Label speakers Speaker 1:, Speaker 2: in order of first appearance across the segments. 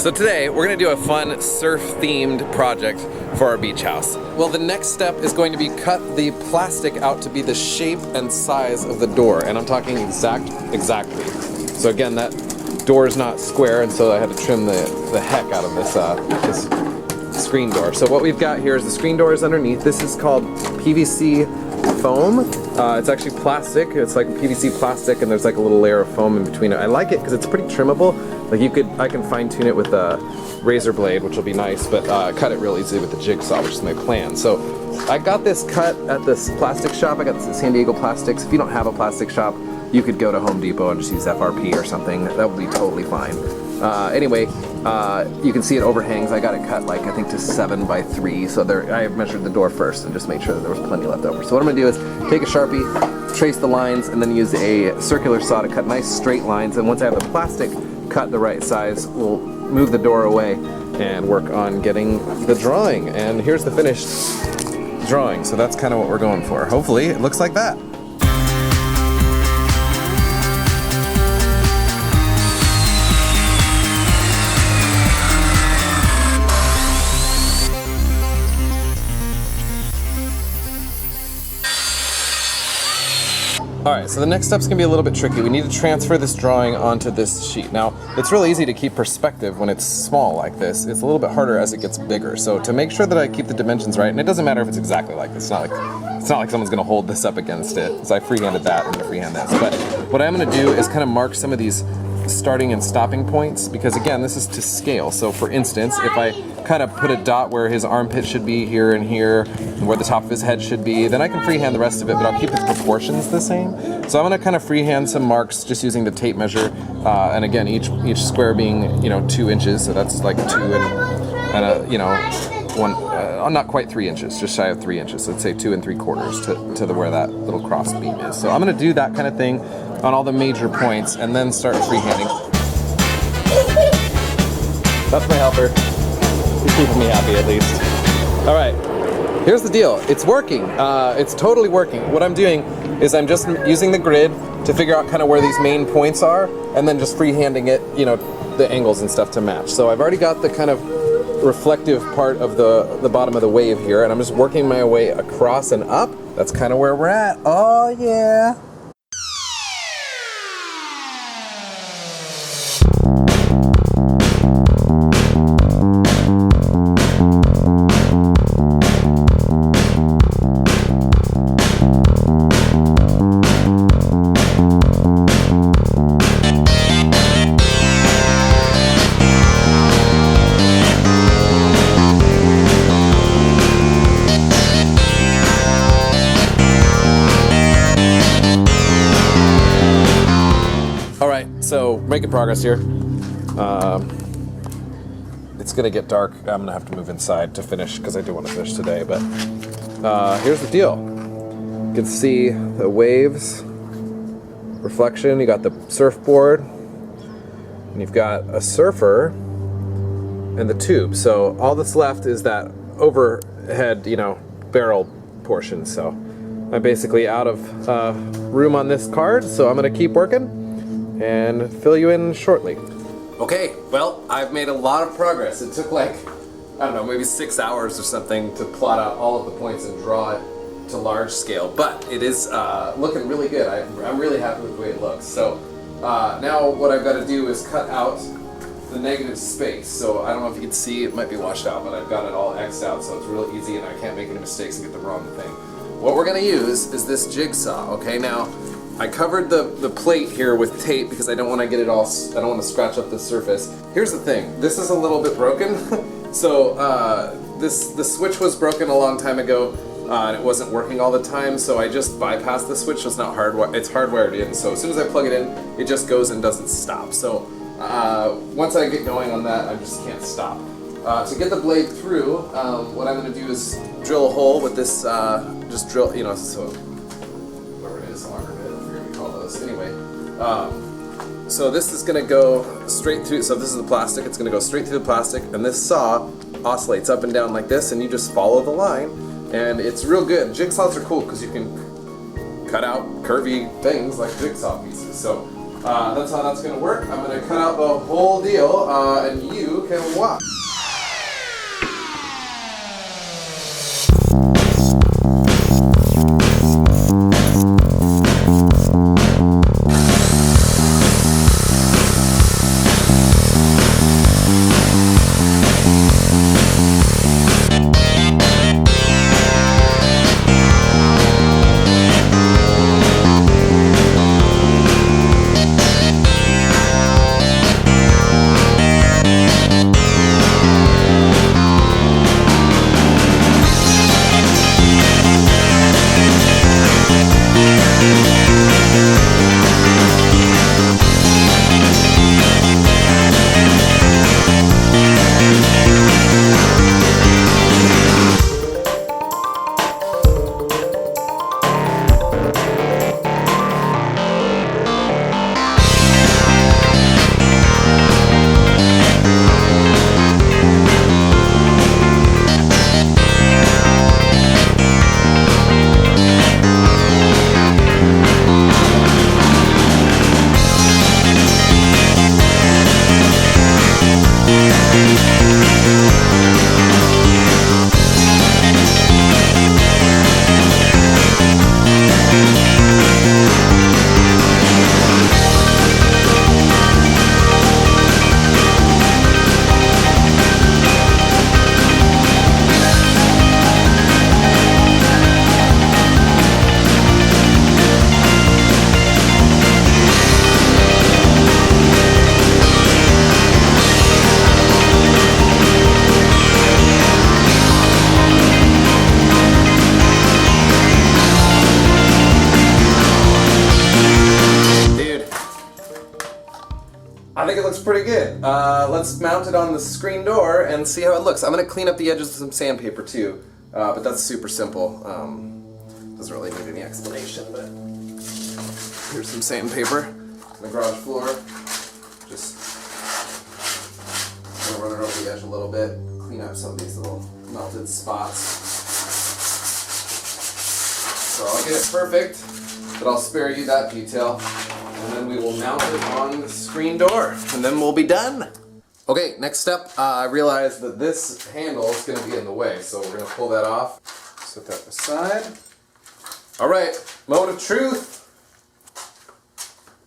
Speaker 1: So today we're gonna do a fun surf-themed project for our beach house. Well, the next step is going to be cut the plastic out to be the shape and size of the door, and I'm talking exactly. So again, that door is not square, and so I had to trim the heck out of this screen door. So what we've got here is the screen door is underneath. This is called PVC foam. It's actually plastic. It's like PVC plastic, and there's like a little layer of foam in between it. I like it because it's pretty trimmable. Like I can fine tune it with a razor blade, which will be nice, but cut it real easily with the jigsaw, which is my plan. So I got this cut at this plastic shop. I got this San Diego Plastics. If you don't have a plastic shop, you could go to Home Depot and just use FRP or something. That would be totally fine. Anyway, you can see it overhangs. I got it cut like I think to 7 by 3. So I measured the door first and just made sure that there was plenty left over. So what I'm gonna do is take a Sharpie, trace the lines, and then use a circular saw to cut nice straight lines. And once I have the plastic cut the right size, we'll move the door away and work on getting the drawing. And here's the finished drawing. So that's kind of what we're going for. Hopefully it looks like that. Alright, so the next step's gonna be a little bit tricky. We need to transfer this drawing onto this sheet. Now, it's really easy to keep perspective when it's small like this. It's a little bit harder as it gets bigger. So to make sure that I keep the dimensions right, and it doesn't matter if it's exactly like this. It's not like someone's gonna hold this up against it. So I freehanded that and freehand this. But what I'm gonna do is kind of mark some of these starting and stopping points, because again, this is to scale. So for instance, if I kind of put a dot where his armpit should be here and here, and where the top of his head should be, then I can freehand the rest of it, but I'll keep the proportions the same. So I'm gonna kind of freehand some marks just using the tape measure, and again, each square being, 2 inches, so that's like 2 and not quite 3 inches, just shy of 3 inches. So let's say 2 3/4 to where that little cross beam is. So I'm gonna do that kind of thing on all the major points, and then start freehanding. That's my helper. He's keeping me happy at least. All right, here's the deal. It's working. It's totally working. What I'm doing is I'm just using the grid to figure out kind of where these main points are, and then just freehanding it, the angles and stuff to match. So I've already got the kind of reflective part of the bottom of the wave here, and I'm just working my way across and up. That's kind of where we're at. Oh yeah. So, making progress here. It's gonna get dark. I'm gonna have to move inside to finish, because I do want to finish today, but here's the deal. You can see the waves, reflection, you got the surfboard, and you've got a surfer and the tube. So all that's left is that overhead, barrel portion. So I'm basically out of room on this card, so I'm gonna keep working and fill you in shortly. Okay, well, I've made a lot of progress. It took like, I don't know, maybe 6 hours or something to plot out all of the points and draw it to large scale, but it is looking really good. I'm really happy with the way it looks. So now what I've got to do is cut out the negative space. So I don't know if you can see, it might be washed out, but I've got it all X'd out, so it's real easy and I can't make any mistakes and get the wrong thing. What we're gonna use is this jigsaw, okay? Now, I covered the plate here with tape because I don't want to get it all, I don't want to scratch up the surface. Here's the thing, this is a little bit broken. So the switch was broken a long time ago and it wasn't working all the time, so I just bypassed the switch. It's not hardwired, it's hardwired in, so as soon as I plug it in, it just goes and doesn't stop. So once I get going on that, I just can't stop. To get the blade through, what I'm going to do is drill a hole with this, just drill, so whatever it is, longer bit, I forget what we call those. Anyway, so this is going to go straight through, so this is the plastic, it's going to go straight through the plastic, and this saw oscillates up and down like this, and you just follow the line, and it's real good. Jigsaws are cool because you can cut out curvy things like jigsaw pieces. So That's how that's going to work. I'm going to cut out the whole deal, and you can watch. I think it looks pretty good. Let's mount it on the screen door and see how it looks. I'm going to clean up the edges with some sandpaper too, but that's super simple. Doesn't really need any explanation, but here's some sandpaper on the garage floor. Just run it over the edge a little bit, clean up some of these little melted spots. So I'll get it perfect, but I'll spare you that detail. And then we will mount it on the screen door, and then we'll be done. Okay, next step, I realized that this handle is going to be in the way, so we're going to pull that off. Set that aside. All right, mode of truth.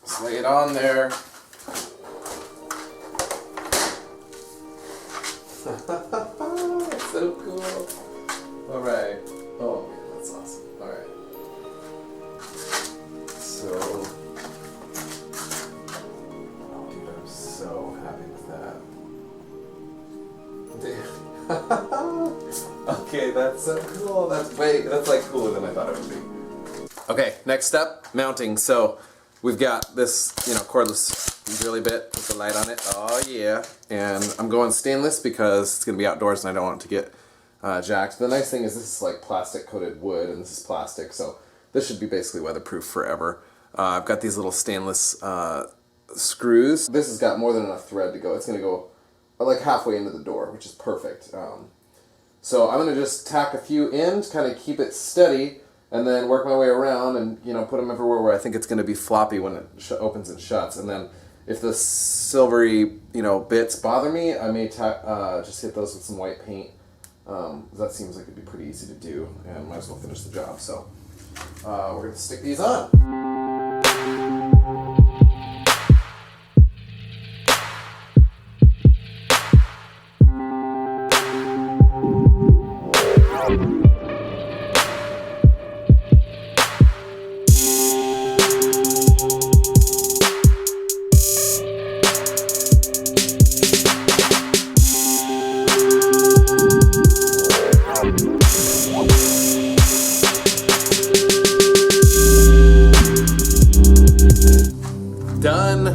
Speaker 1: Just lay it on there. So cool. All right. Oh man, that's awesome. All right. So. So happy with that. Okay, that's so cool. That's like cooler than I thought it would be. Okay, next step, mounting. So we've got this, cordless drilly bit with the light on it. Oh yeah. And I'm going stainless because it's gonna be outdoors and I don't want it to get jacked. The nice thing is this is like plastic coated wood and this is plastic, so this should be basically weatherproof forever. I've got these little stainless screws. This has got more than enough thread to go. It's going to go like halfway into the door, which is perfect. So I'm going to just tack a few in to kind of keep it steady and then work my way around and put them everywhere where I think it's going to be floppy when it opens and shuts. And then if the silvery bits bother me, I may just hit those with some white paint. That seems like it'd be pretty easy to do and might as well finish the job. So we're going to stick these on. Done.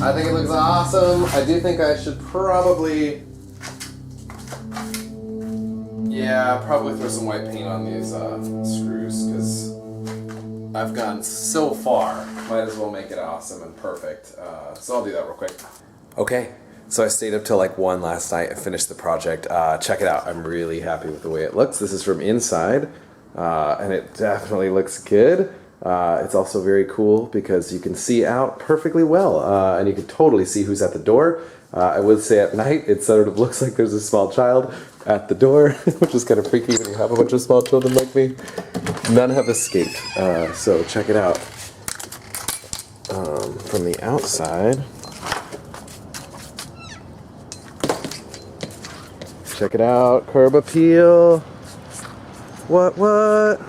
Speaker 1: I think it looks awesome. I do think I should probably throw some white paint on these screws because I've gone so far. Might as well make it awesome and perfect. So I'll do that real quick. Okay, so I stayed up till like 1 last night and finished the project. Check it out. I'm really happy with the way it looks. This is from inside, and it definitely looks good. It's also very cool because you can see out perfectly well, and you can totally see who's at the door. I would say at night it sort of looks like there's a small child at the door, which is kind of freaky when you have a bunch of small children like me. None have escaped, so check it out. From the outside, check it out, curb appeal. What?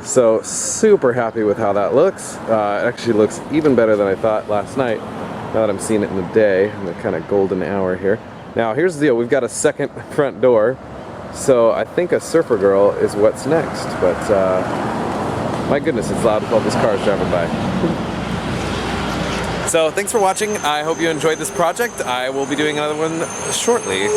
Speaker 1: So super happy with how that looks. It actually looks even better than I thought last night, now that I'm seeing it in the day, in the kind of golden hour here. Now here's the deal, we've got a second front door, so I think a surfer girl is what's next, but my goodness, it's loud with all these cars driving by. So thanks for watching, I hope you enjoyed this project. I will be doing another one shortly.